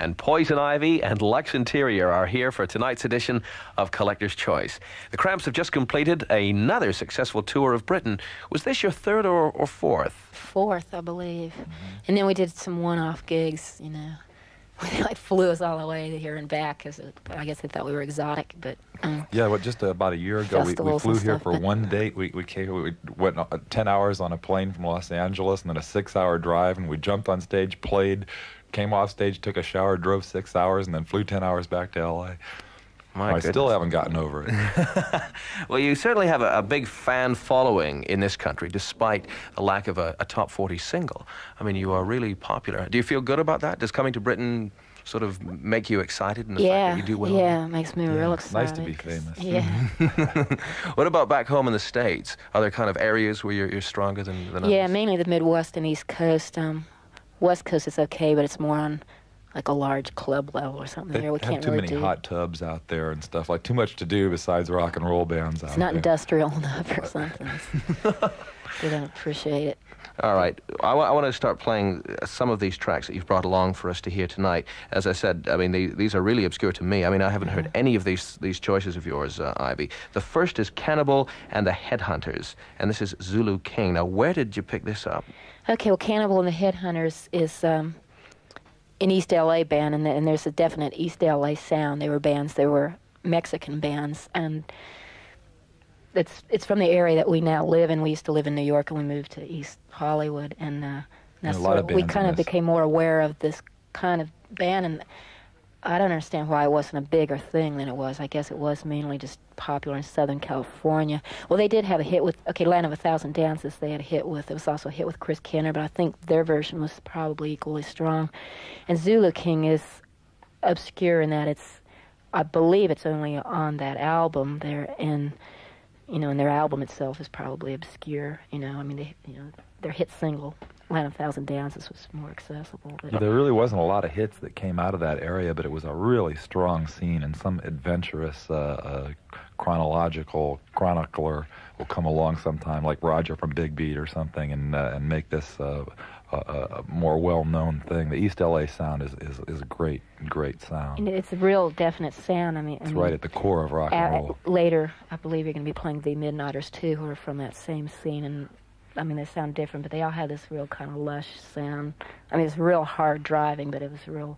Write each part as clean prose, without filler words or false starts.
And Poison Ivy and Lex Interior are here for tonight's edition of Collector's Choice. The Cramps have just completed another successful tour of Britain. Was this your third or fourth? Fourth, I believe. And then we did some one-off gigs, you know. They like flew us all the way to here and back because I guess they thought we were exotic, but yeah, well, just about a year ago, we flew here for one date. We went 10 hours on a plane from Los Angeles and then a 6-hour drive, and we jumped on stage, played, came off stage, took a shower, drove 6 hours, and then flew 10 hours back to L.A. I still haven't gotten over it. Well, you certainly have a big fan following in this country, despite the lack of a top 40 single. I mean, you are really popular. Do you feel good about that? Does coming to Britain sort of make you excited in the fact that you do well? Yeah, it makes me real excited. Nice to be famous. Yeah. What about back home in the States? Are there kind of areas where you're stronger than others? Yeah, mainly the Midwest and East Coast. West Coast is okay, but it's more on like a large club level or something. They we can't have really too many hot tubs out there and stuff, like too much to do besides rock and roll bands out there. It's not industrial enough or something. They don't appreciate it. All right. I want to start playing some of these tracks that you've brought along for us to hear tonight. As I said, I mean, these are really obscure to me. I mean, I haven't heard any of these choices of yours, Ivy. The first is Cannibal and the Headhunters, and this is Zulu King. Now, where did you pick this up? Okay, well, Cannibal and the Headhunters is an East L.A. band, and there's a definite East L.A. sound. They were Mexican bands, and it's from the area that we now live in. We used to live in New York, and we moved to East Hollywood, and that's we kind of became more aware of this kind of band, and I don't understand why it wasn't a bigger thing than it was. I guess it was mainly just popular in Southern California. Well, they did have a hit with, Land of a Thousand Dances they had a hit with. It was also a hit with Chris Kenner, but I think their version was probably equally strong. And Zulu King is obscure in that I believe it's only on that album there, and their album itself is probably obscure. I mean, their hit single, Land of a Thousand Dances, was more accessible. But there really wasn't a lot of hits that came out of that area, but it was a really strong scene, and some adventurous chronicler will come along sometime, like Roger from Big Beat or something, and make this a more well-known thing. The East L.A. sound is a great sound. And it's a real definite sound. I mean, it's right at the core of rock and roll. Later, I believe you're going to be playing the Midnighters too, who are from that same scene, and I mean, they sound different, but they all have this real kind of lush sound. I mean, it's real hard driving, but it was real.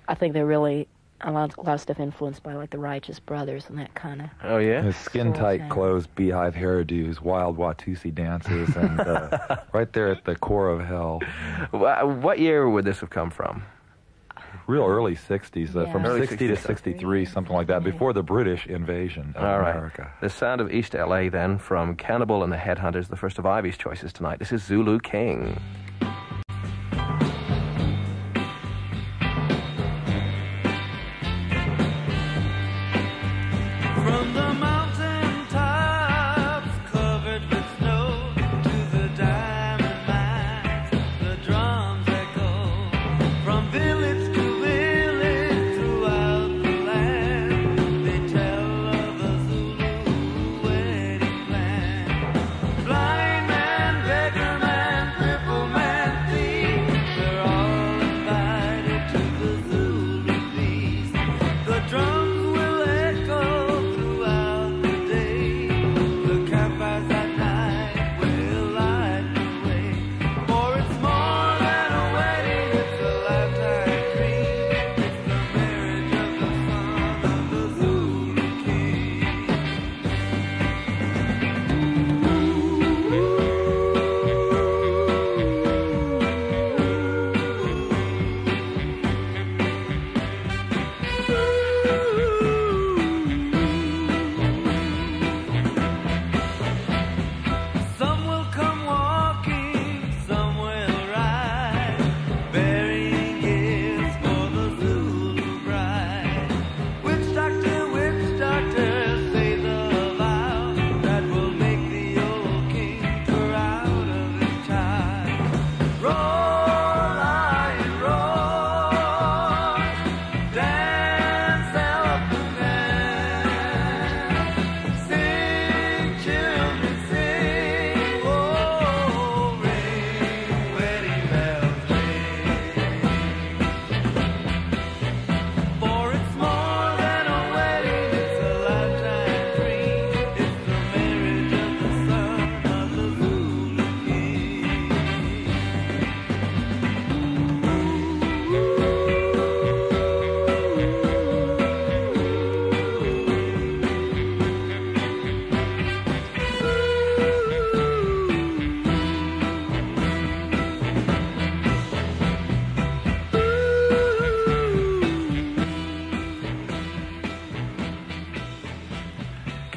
I think they're really a lot of stuff influenced by like the Righteous Brothers and that kind of. Oh yeah. His skin-tight clothes, beehive hairdos, wild Watusi dances, and right there at the core of hell. What year would this have come from? Real early 60s, from early 60 to 63, something like that, before the British invasion of America. Right. The sound of East L.A. then, from Cannibal and the Headhunters, the first of Ivy's choices tonight. This is Zulu King. From the mountain tops covered with snow to the diamond mines, the drums echo from village to village throughout the land. They tell of the Zulu wedding plan. Blind man, beggar man, crippled man.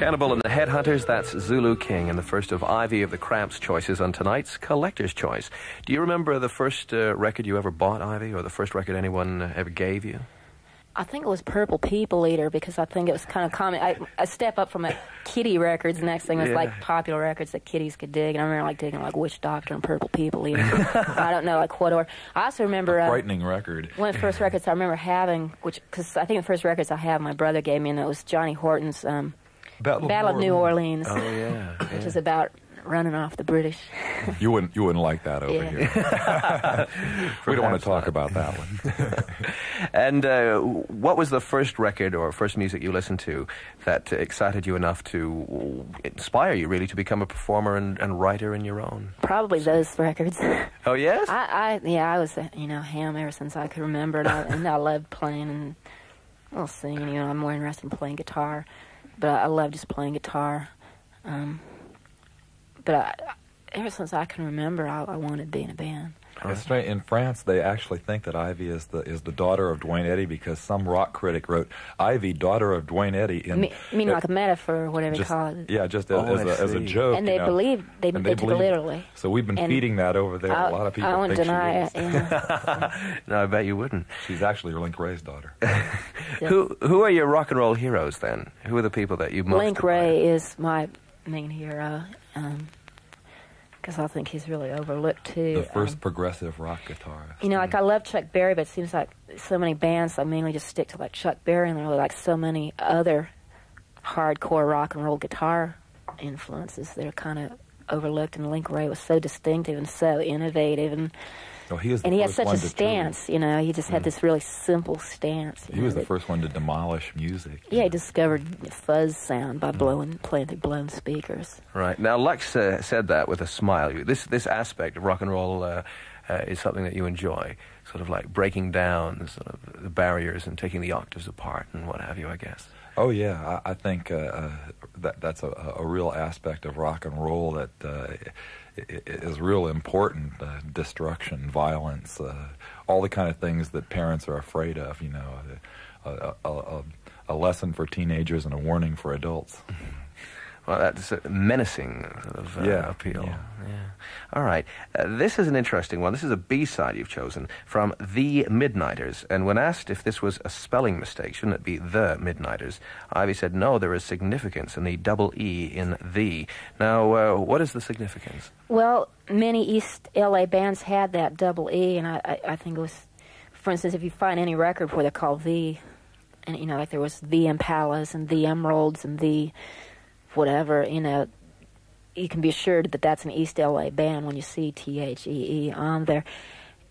Cannibal and the Headhunters, that's Zulu King, and the first of Ivy of the Cramps choices on tonight's Collector's Choice. Do you remember the first record you ever bought, Ivy, or the first record anyone ever gave you? I think it was Purple People Eater, because I think it was kind of common. I step up from Kitty records. The next thing was like popular records that kiddies could dig, and I remember like digging like Witch Doctor and Purple People Eater. I don't know like what order. I also remember a frightening record. One of the first records I remember having, because I think the first records I have my brother gave me, and it was Johnny Horton's Battle of New Orleans. Oh yeah, which is about running off the British. You wouldn't like that over here. We don't want to talk about that one. And what was the first record or first music you listened to that excited you enough to inspire you really to become a performer and writer in your own? Probably those records. Oh yes. I was ham ever since I could remember, and I loved playing and singing. You know, I'm more interested in playing guitar, but I love just playing guitar. But ever since I can remember, I wanted to be in a band. It's strange. In France, they actually think that Ivy is the daughter of Duane Eddy, because some rock critic wrote Ivy, daughter of Duane Eddy. You mean like a metaphor or whatever you call it? Yeah, just as a joke. And they believe they took it literally. So we've been feeding that over there. A lot of people I won't think deny she is. it. Yeah. No, I bet you wouldn't. She's actually Link Wray's daughter. Who are your rock and roll heroes then? Who are the people that you most Link admire? Wray is my main hero. Because I think he's really overlooked, too. The first progressive rock guitarist. You know, like, I love Chuck Berry, but it seems like so many bands, I mainly just stick to, like, Chuck Berry, and there are, like, so many other hardcore rock and roll guitar influences that are kind of overlooked, and Link Wray was so distinctive and so innovative, and he had such a stance, you know. He just had this really simple stance. He was the first one to demolish music. Yeah, he discovered fuzz sound by playing through blown speakers. Right. Now, Lex said that with a smile. This aspect of rock and roll is something that you enjoy, sort of like breaking down sort of the barriers and taking the octaves apart and what have you, I guess. Oh, yeah. I think that's a real aspect of rock and roll that is real important. Destruction, violence, all the kind of things that parents are afraid of, you know, a lesson for teenagers and a warning for adults. Well, that's a menacing sort of appeal. Yeah. All right. This is an interesting one. This is a B-side you've chosen from The Midnighters. And when asked if this was a spelling mistake, shouldn't it be The Midnighters, Ivy said, no, there is significance in the double E in the. Now, what is the significance? Well, many East L.A. bands had that double E, and I think it was, for instance, if you find any record where they're called The, and, you know, like there was The Impalas and The Emeralds and The whatever, you know, you can be assured that that's an East L.A. band when you see THEE on there.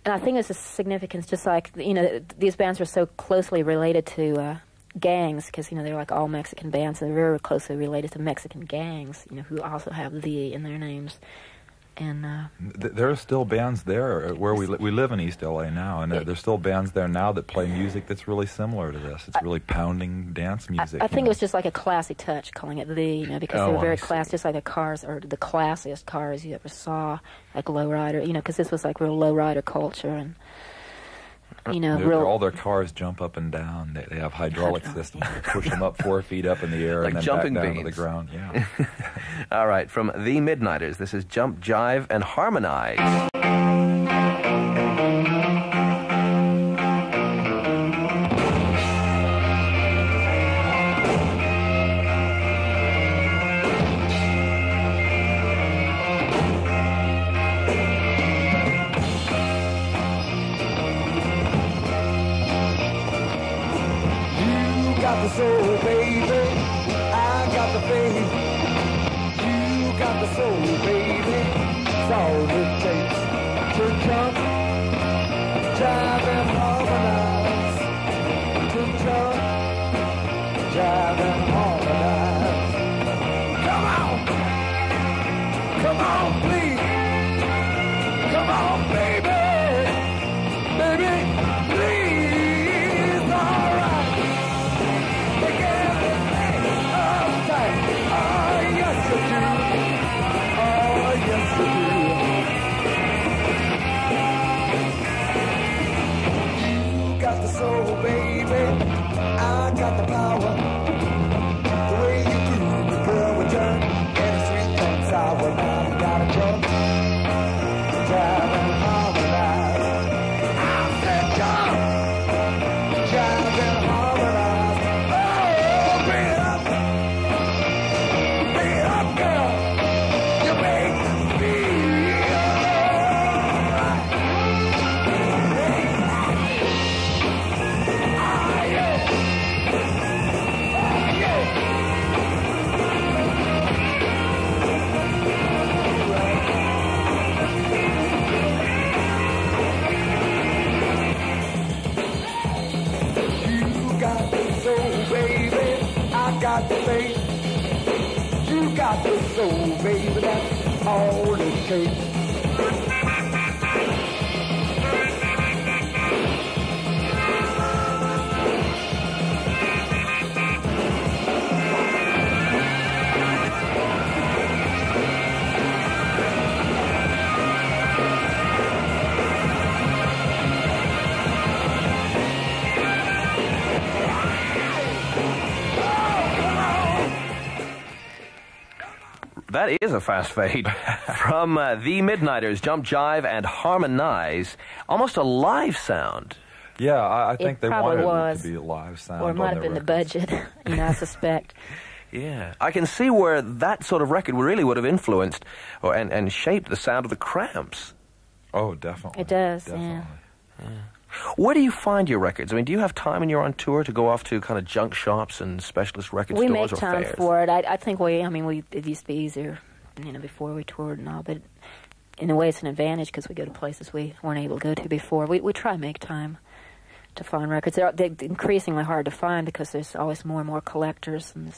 And I think it's a significance, just like, you know, these bands are so closely related to gangs, because, you know, they're like all Mexican bands, and they're very closely related to Mexican gangs, you know, who also have the in their names. And there are still bands there where we live in East LA now, and there's still bands there now that play music that's really similar to this. It's really pounding dance music. I think it was just like a classy touch calling it the, you know, because they were very classy, just like the cars are the classiest cars you ever saw, like lowrider, you know, because this was like real lowrider culture, and you know, all their cars jump up and down. They have hydraulic systems that push them up 4 feet up in the air like and then jumping back down beans to the ground. Yeah. All right, from The Midnighters, this is Jump, Jive, and Harmonize. The soul, baby, I got the faith. You got the soul, baby, it's all it takes to jump, jive and harmonize. To jump, jive and harmonize. Come on, please, come on, baby, baby, please, all right. Soul, baby, I got the power. The way you do, hoops. That is a fast fade from the Midnighters, Jump, Jive, and Harmonize. Almost a live sound. Yeah, I think they wanted was. it to be a live sound. Or it might have been records. the budget, I suspect. Yeah, I can see where that sort of record really would have influenced and shaped the sound of the Cramps. Oh, definitely. It does, definitely. yeah. Where do you find your records? I mean, do you have time when you're on tour to go off to kind of junk shops and specialist record We stores make or time fairs? for it. I think it used to be easier, before we toured and all, but in a way it's an advantage because we go to places we weren't able to go to before. We try to make time to find records. They're increasingly hard to find because there's always more and more collectors, and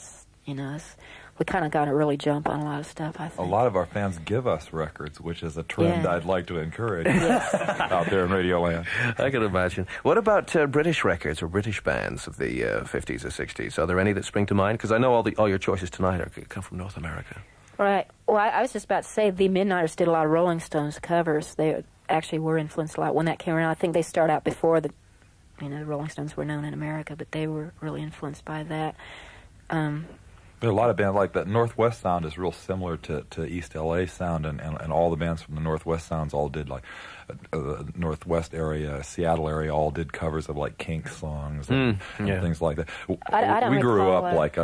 we kind of got an early jump on a lot of stuff, I think. A lot of our fans give us records, which is a trend I'd like to encourage out there in Radio Land. I can imagine. What about British records or British bands of the 50s or 60s? Are there any that spring to mind? Because I know all your choices tonight come from North America. Right. Well, I was just about to say the Midnighters did a lot of Rolling Stones covers. They actually were influenced a lot when that came around. I think they started out before the Rolling Stones were known in America, but they were really influenced by that. There are a lot of bands like that. Northwest sound is real similar to East LA sound, and all the bands from the Northwest sounds all did like Northwest area, Seattle area, all did covers of like Kinks songs and things like that. I don't we grew recall up like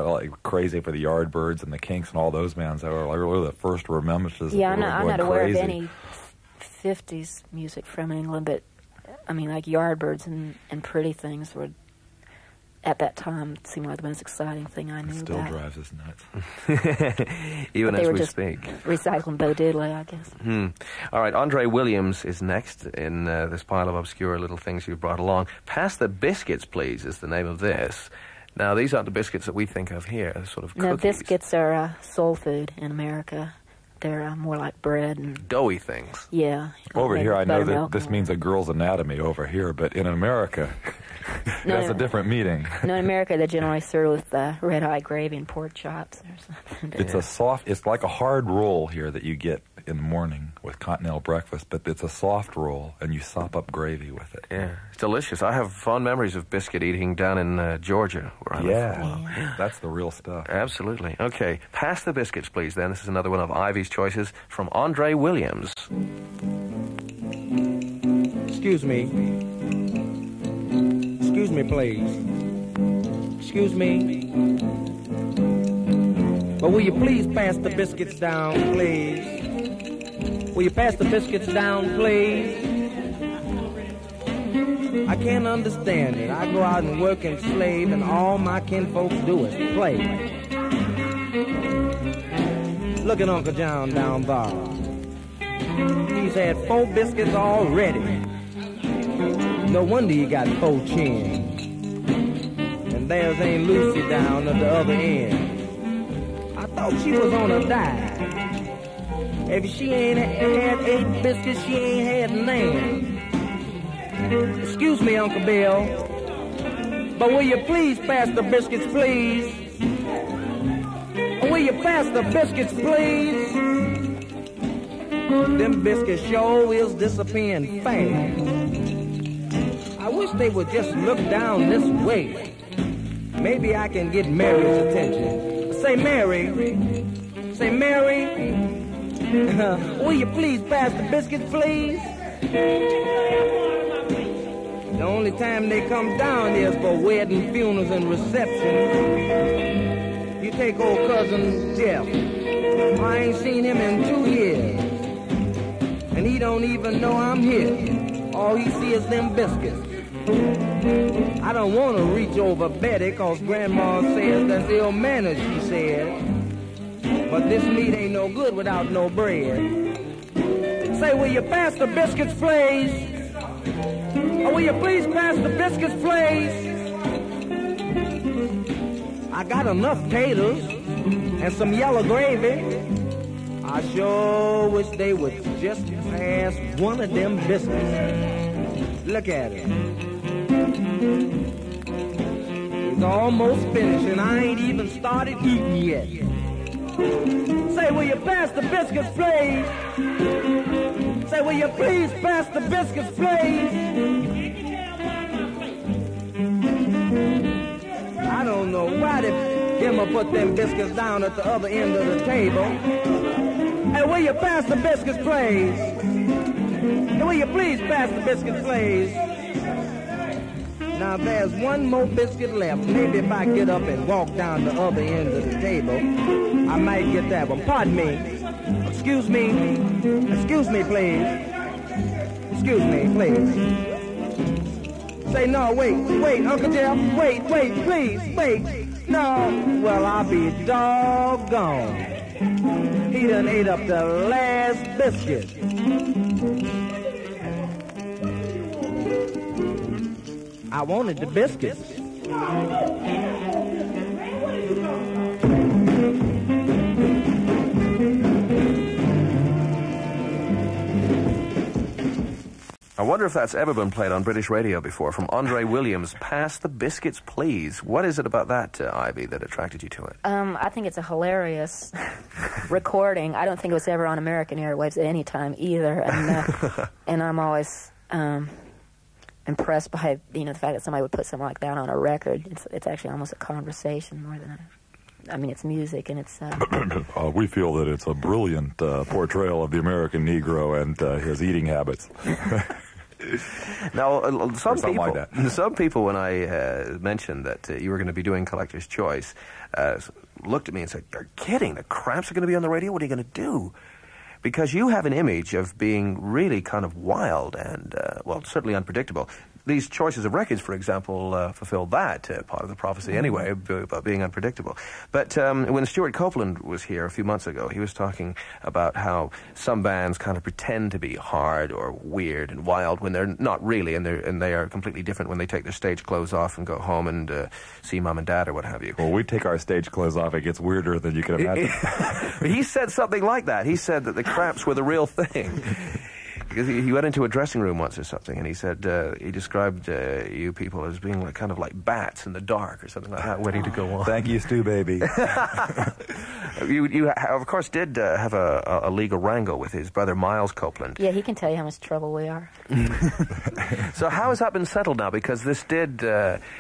crazy for the Yardbirds and the Kinks and all those bands. That were like really the first remembrances. Yeah, of I'm not going aware crazy. of any 50s music from England, but like Yardbirds and Pretty Things were, at that time, it seemed like the most exciting thing I knew Still about. drives us nuts. Even But they as were we just speak. recycling Bo Diddley, I guess. All right, Andre Williams is next in this pile of obscure little things you've brought along. Pass the Biscuits, Please, is the name of this. Now, these aren't the biscuits that we think of here, they're sort of cookies. No, biscuits are soul food in America. They're more like bread and doughy things. yeah. Over here, I know that buttermilk this and- means a girl's anatomy over here, but in America, that's a different meaning. No, in America they generally serve with red-eye gravy and pork chops or something. It's like a hard roll here that you get in the morning with continental breakfast, but it's a soft roll, and you sop up gravy with it. Yeah, it's delicious. I have fond memories of biscuit eating down in Georgia, where I lived for a while. That's the real stuff. Absolutely. Okay, Pass the Biscuits, Please, then. This is another one of Ivy's choices from Andre Williams. Excuse me. Excuse me, please. Excuse me. But will you please pass the biscuits down, please? Will you pass the biscuits down, please? I can't understand it. I go out and work and slave, and all my kinfolks do is play. Look at Uncle John down there. He's had 4 biscuits already. No wonder he got 4 chins. And there's Aunt Lucy down at the other end. I thought she was on a diet. If she ain't had 8 biscuits, she ain't had none. Excuse me, Uncle Bill, but will you please pass the biscuits, please? Will you pass the biscuits, please? Them biscuits sure is disappearing fast. I wish they would just look down this way. Maybe I can get Mary's attention. Say, Mary. Say, Mary. Will you please pass the biscuits, please? The only time they come down is for wedding, funerals, and receptions. You take old cousin Jeff. I ain't seen him in 2 years. And he don't even know I'm here. All he see is them biscuits. I don't want to reach over Betty, cause Grandma says that's ill manners, she said. But this meat ain't no good without no bread. Say, will you pass the biscuits, please? Or will you please pass the biscuits, please? I got enough taters and some yellow gravy. I sure wish they would just pass one of them biscuits. Look at it. It's almost finished and I ain't even started eating yet. Say, will you pass the biscuits, please? Say, will you please pass the biscuits, please? I don't know why did Emma put them biscuits down at the other end of the table. Hey, will you pass the biscuits, please? Hey, will you please pass the biscuits, please? Now, there's one more biscuit left. Maybe if I get up and walk down the other end of the table, I might get that one. Pardon me. Excuse me. Excuse me, please. Excuse me, please. Say, no, wait, Uncle Jeff. Wait, please, wait. No. Well, I'll be doggone. He done ate up the last biscuit. I wanted the biscuits. I wonder if that's ever been played on British radio before, from Andre Williams, Pass the Biscuits, Please. What is it about that, Ivy, that attracted you to it? I think it's a hilarious recording. I don't think it was ever on American airwaves at any time either. And, and I'm always impressed by, the fact that somebody would put something like that on a record. It's actually almost a conversation more than it's music, and it's... we feel that it's a brilliant portrayal of the American Negro and his eating habits. Now, some people, when I mentioned that you were going to be doing Collector's Choice, looked at me and said, "You're kidding, the Cramps are going to be on the radio? What are you going to do?" Because you have an image of being really kind of wild and, certainly unpredictable. These choices of records, for example, fulfill that part of the prophecy anyway, about being unpredictable. But when Stuart Copeland was here a few months ago, he was talking about how some bands kind of pretend to be hard or weird and wild when they're not really, and they are completely different when they take their stage clothes off and go home and see mom and dad or what have you. Well, we take our stage clothes off, it gets weirder than you can imagine. He said something like that. He said that the Cramps were the real thing. Because he went into a dressing room once or something, and he said he described you people as being kind of like bats in the dark or something like that, waiting to go on. Thank you, Stu, baby. You of course, did have a legal wrangle with his brother Miles Copeland. Yeah, he can tell you how much trouble we are. So how has that been settled now? Because this did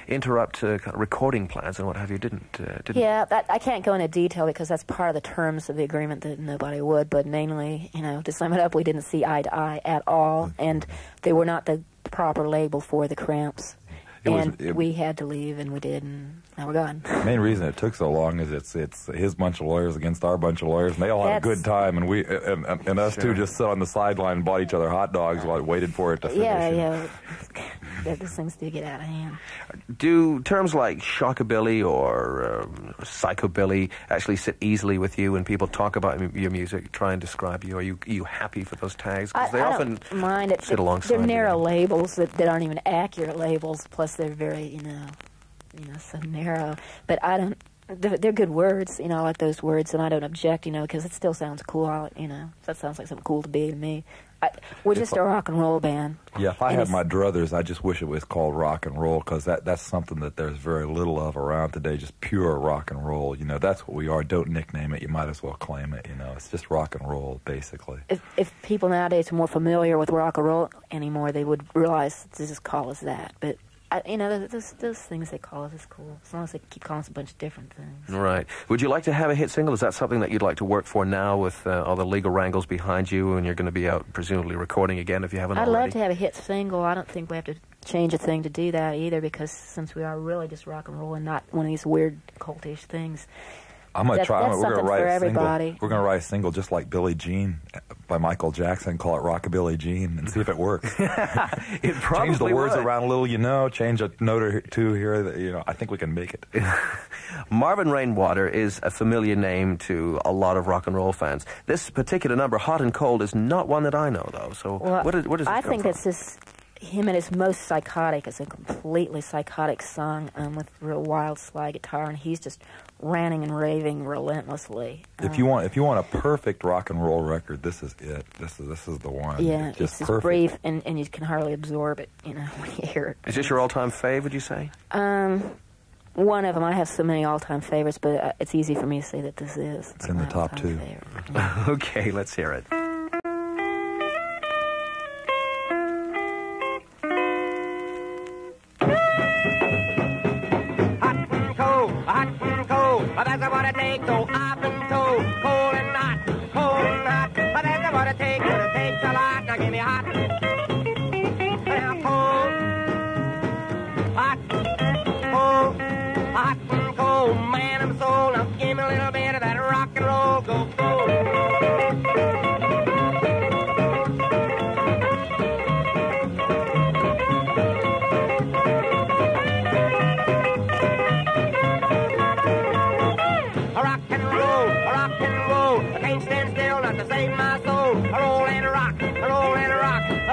interrupt kind of recording plans and what have you, didn't? Yeah, I can't go into detail because that's part of the terms of the agreement that nobody would, but mainly, to sum it up, we didn't see eye to eye at all, and they were not the proper label for the Cramps. We had to leave, and we did, and now we're gone. The main reason it took so long is it's his bunch of lawyers against our bunch of lawyers, and they all had a good time, and we and us two just sat on the sideline and bought each other hot dogs while we waited for it to finish. Yeah. Those things do get out of hand. Do terms like shockabilly or psychobilly actually sit easily with you when people talk about your music, try and describe you? Are you happy for those tags? Because they often don't mind it. sit alongside. They're narrow labels that aren't even accurate labels. Plus, they're very, so narrow. But I don't. They're good words, I like those words, and I don't object, because it still sounds cool. That sounds like something cool to be to me. We're just a rock and roll band. Yeah, if I had my druthers, I just wish it was called rock and roll, because that's something that there's very little of around today, just pure rock and roll. That's what we are. Don't nickname it. You might as well claim it. It's just rock and roll, basically. If people nowadays are more familiar with rock and roll anymore, they would realize to just call us that. But those things they call us is cool, as long as they keep calling us a bunch of different things. Right. Would you like to have a hit single? Is that something that you'd like to work for now with all the legal wrangles behind you, and you're going to be out presumably recording again if you haven't already? I'd love to have a hit single. I don't think we have to change a thing to do that either, because since we are really just rock and roll and not one of these weird cultish things. I'm going to try. We're going to write a single. Everybody. We're going to write a single just like Billie Jean by Michael Jackson. Call it Rockabilly Jean and see if it works. It probably change the words would. around a little, change a note or two here. I think we can make it. Marvin Rainwater is a familiar name to a lot of rock and roll fans. This particular number, Hot and Cold, is not one that I know, though. So what is it? I think that's just him at his most psychotic. It's a completely psychotic song with real wild slide guitar, and he's just ranting and raving relentlessly. If you want a perfect rock and roll record, this is it. This is the one. Yeah, it's just perfect. Brief, and you can hardly absorb it, when you hear it. Is this your all-time fave, would you say? One of them. I have so many all-time favorites, but it's easy for me to say that this is. It's in the top two. Yeah. Okay, let's hear it. That's what it takes, so up and cold, cold and hot, but that's what it takes a lot, now give me hot, now cold, hot and cold, man and soul, now give me a little bit of that rock and roll, go,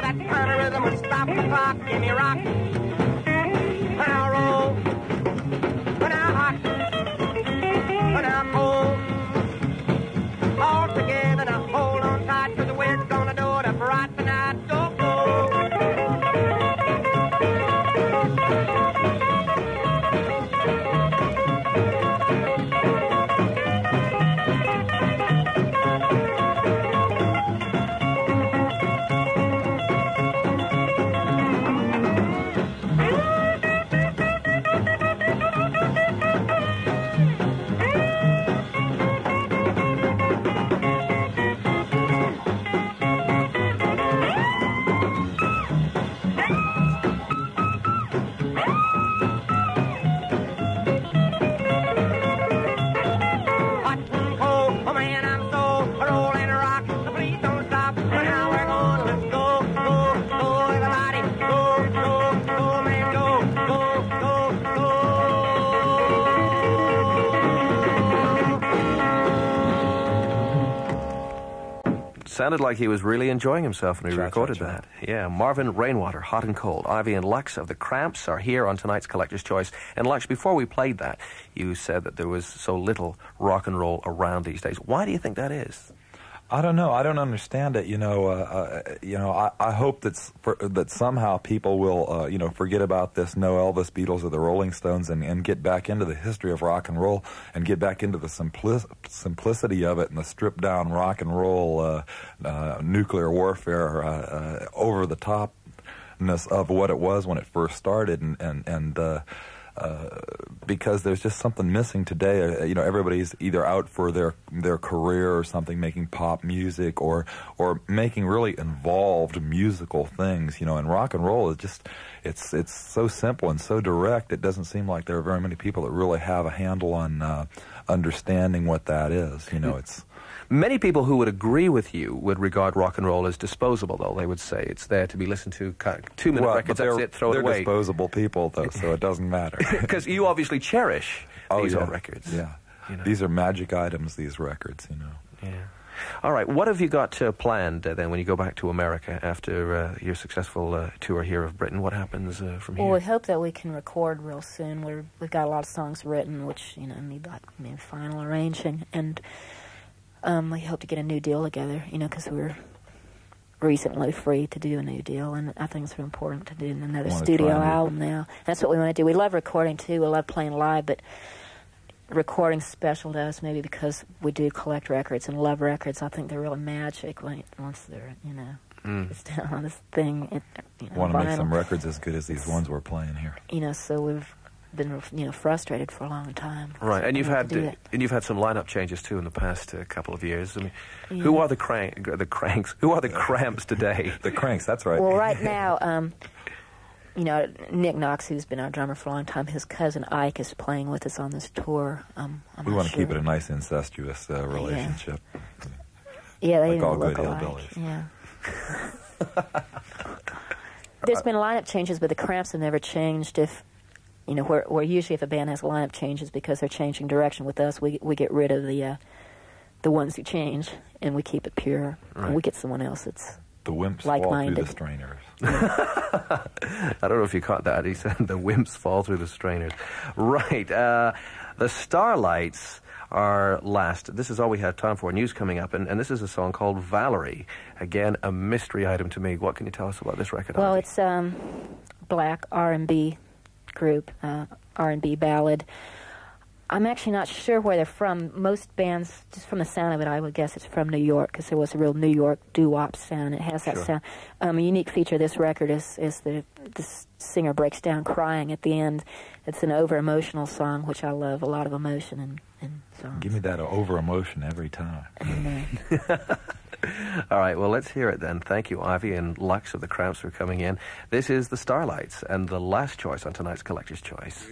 that kind of rhythm would stop the clock. Give me rock. Now roll. Now hot. Now cold. All together now hold on tight, 'cause we're gonna do it up right tonight. Go, go. Sounded like he was really enjoying himself when he recorded that. Yeah, Marvin Rainwater, Hot and Cold. Ivy and Lux of the Cramps are here on tonight's Collector's Choice. And Lux, before we played that, you said that there was so little rock and roll around these days. Why do you think that is? I don't know. I don't understand it. I hope that somehow people will, forget about this no Elvis, Beatles, or the Rolling Stones and get back into the history of rock and roll and get back into the simplicity of it and the stripped down rock and roll nuclear warfare over the topness of what it was when it first started because there's just something missing today. Everybody's either out for their career or something, making pop music or making really involved musical things. And rock and roll is just it's so simple and so direct. It doesn't seem like there are very many people that really have a handle on understanding what that is. It's. Many people who would agree with you would regard rock and roll as disposable, though. They would say it's there to be listened to, 2-minute records, that's it, throw it away. They're disposable people, though, so it doesn't matter. Because you obviously cherish these old records. Yeah. These are magic items, these records, Yeah. All right, what have you got planned then when you go back to America after your successful tour here of Britain? What happens from here? Well, we hope that we can record real soon. We've got a lot of songs written, which, need final arranging, and we hope to get a new deal together, because we're recently free to do a new deal, and I think it's really important to do another studio album now. That's what we want to do. We love recording, too. We love playing live, but recording's special to us, maybe because we do collect records and love records. I think they're really magic once they're, it's down on this thing. Want to make some records as good as these ones we're playing here. So we've been frustrated for a long time. Right, and you've had some lineup changes too in the past couple of years. I mean, who are the Cranks? Who are the Cramps today? The Cranks, that's right. Well, right now, Nick Knox, who's been our drummer for a long time, his cousin Ike is playing with us on this tour. We want to keep it a nice incestuous relationship. Yeah, they like all look good alike. hillbillies. Yeah. There's been lineup changes, but the Cramps have never changed. Where usually if a band has lineup changes because they're changing direction with us, we get rid of the ones who change and we keep it pure. Right. And we get someone else that's The wimps like-minded. fall through the strainers. I don't know if you caught that. He said the wimps fall through the strainers. Right. The Starlights are last. This is all we have time for. News coming up, and this is a song called Valerie. Again, a mystery item to me. What can you tell us about this record? Well, Ivy? it's black R&B group, R&B ballad. I'm actually not sure where they're from. Most bands, just from the sound of it, I would guess it's from New York, because there was a real New York doo-wop sound. It has that sound. A unique feature of this record is the singer breaks down crying at the end. It's an over-emotional song, which I love. A lot of emotion in songs. Give me that over-emotion every time. All right, well, let's hear it then. Thank you, Ivy and Lux of the Cramps, for coming in. This is the Starlights, and the last choice on tonight's Collector's Choice.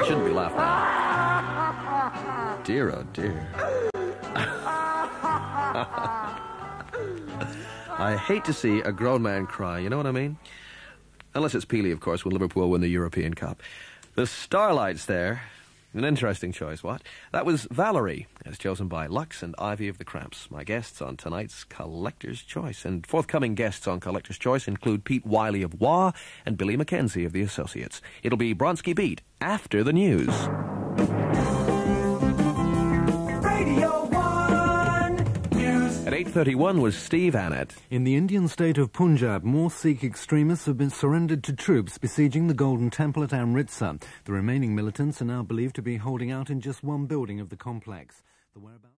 Shouldn't be laughing. Dear, oh dear. I hate to see a grown man cry, you know what I mean? Unless it's Peely, of course, when Liverpool win the European Cup. The Starlights there. An interesting choice, what? That was Valerie, as chosen by Lux and Ivy of the Cramps, my guests on tonight's Collector's Choice. And forthcoming guests on Collector's Choice include Pete Wiley of Wah and Billy Mackenzie of the Associates. It'll be Bronski Beat after the news. Radio 1 News. At 8:31 was Steve Annett. In the Indian state of Punjab, more Sikh extremists have been surrendered to troops besieging the Golden Temple at Amritsar. The remaining militants are now believed to be holding out in just one building of the complex. The whereabouts